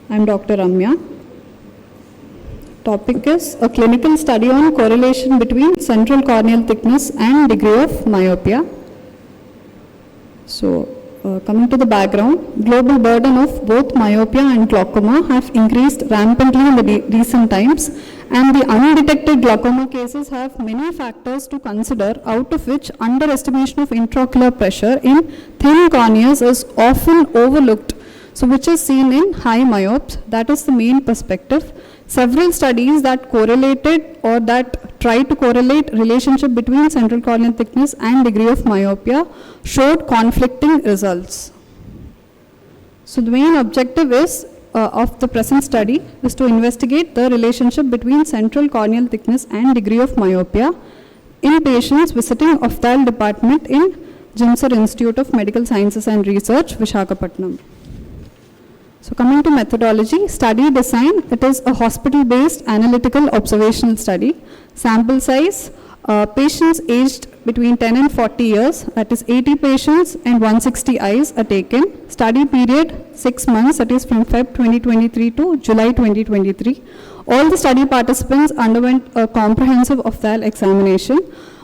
I'm Dr. Ramya. Topic is a clinical study on correlation between central corneal thickness and degree of myopia. So, coming to the background, global burden of both myopia and glaucoma have increased rampantly in the recent times, and the undetected glaucoma cases have many factors to consider, out of which underestimation of intraocular pressure in thin corneas is often overlooked. So, which is seen in high myopes. That is the main perspective. Several studies that correlated or that tried to correlate relationship between central corneal thickness and degree of myopia showed conflicting results. So, the main objective is of the present study is to investigate the relationship between central corneal thickness and degree of myopia in patients visiting ophthalm department in Jimsar Institute of Medical Sciences and Research, Visakhapatnam. So, coming to methodology, study design, it is a hospital-based analytical observational study. Sample size, patients aged between 10 and 40 years, that is 80 patients and 160 eyes are taken. Study period 6 months, that is from Feb 2023 to July 2023. All the study participants underwent a comprehensive ophthalmic examination.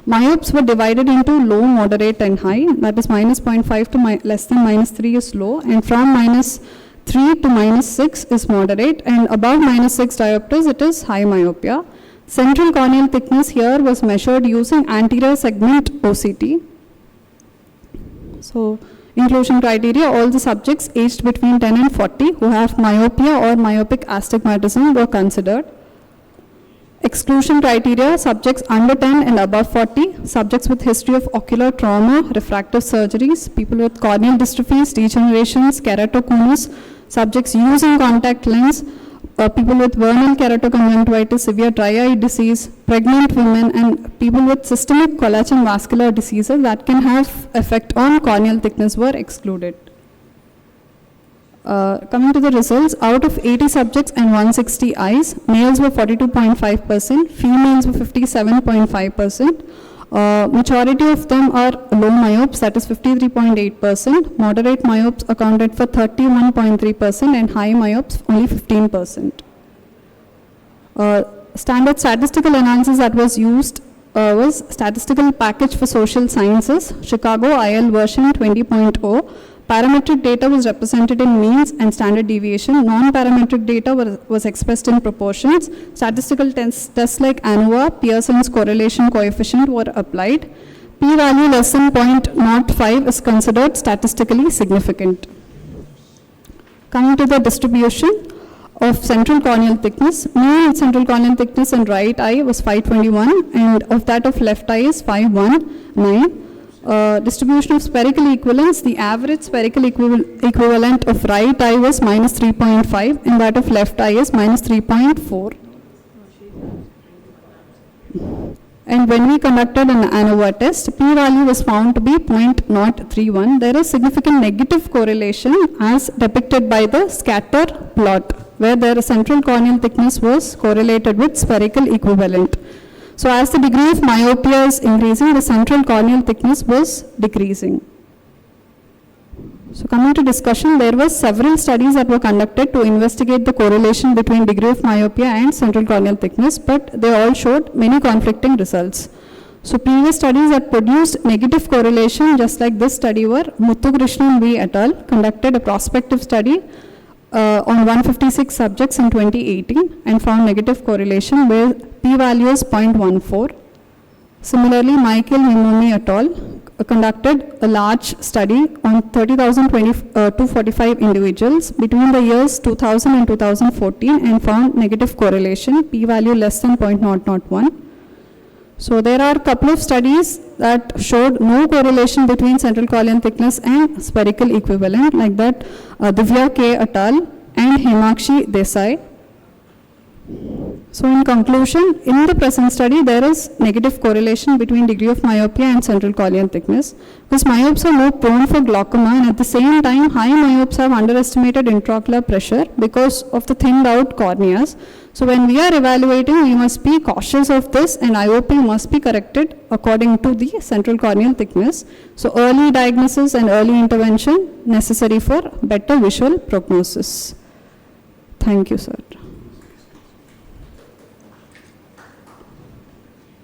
Myopes were divided into low, moderate and high, that is minus 0.5 to less than minus 3 is low, and from minus 3 to minus 6 is moderate, and above minus 6 diopters it is high myopia. Central corneal thickness here was measured using anterior segment OCT. So, inclusion criteria, all the subjects aged between 10 and 40 who have myopia or myopic astigmatism were considered. Exclusion criteria, subjects under 10 and above 40, subjects with history of ocular trauma, refractive surgeries, people with corneal dystrophies, degenerations, keratoconus, subjects using contact lens, people with vernal keratoconjunctivitis, severe dry eye disease, pregnant women, and people with systemic collagen vascular diseases that can have effect on corneal thickness were excluded. Coming to the results, out of 80 subjects and 160 eyes, males were 42.5%, females were 57.5%. Majority of them are low myopes, that is 53.8%. Moderate myopes accounted for 31.3% and high myopes only 15%. Standard statistical analysis that was used was statistical package for social sciences, Chicago IL version 20.0. Parametric data was represented in means and standard deviation. Non-parametric data was expressed in proportions. Statistical tests like ANOVA, Pearson's correlation coefficient were applied. P-value less than 0.05 is considered statistically significant. Coming to the distribution of central corneal thickness, mean central corneal thickness in right eye was 521 and of that of left eye is 519. Distribution of spherical equivalence, the average spherical equivalent of right eye was minus 3.5 and that of left eye is minus 3.4. And when we conducted an ANOVA test, p-value was found to be 0.031. There is significant negative correlation as depicted by the scatter plot, where their central corneal thickness was correlated with spherical equivalent. So, as the degree of myopia is increasing, the central corneal thickness was decreasing. So, coming to discussion, there were several studies that were conducted to investigate the correlation between degree of myopia and central corneal thickness, but they all showed many conflicting results. So, previous studies that produced negative correlation, just like this study, were Muthukrishnan V. et al. Conducted a prospective study on 156 subjects in 2018 and found negative correlation where p-value is 0.14. Similarly, Michael Mimoni et al. Conducted a large study on 30,245 individuals between the years 2000 and 2014 and found negative correlation, p-value less than 0.001. So, there are a couple of studies that showed no correlation between central corneal thickness and spherical equivalent, like that Divya K. et al. And Himakshi Desai. So in conclusion, in the present study, there is negative correlation between degree of myopia and central corneal thickness, because myopes are more prone for glaucoma, and at the same time, high myopes have underestimated intraocular pressure because of the thinned out corneas. So when we are evaluating, we must be cautious of this, and IOP must be corrected according to the central corneal thickness. So early diagnosis and early intervention necessary for better visual prognosis. Thank you, sir.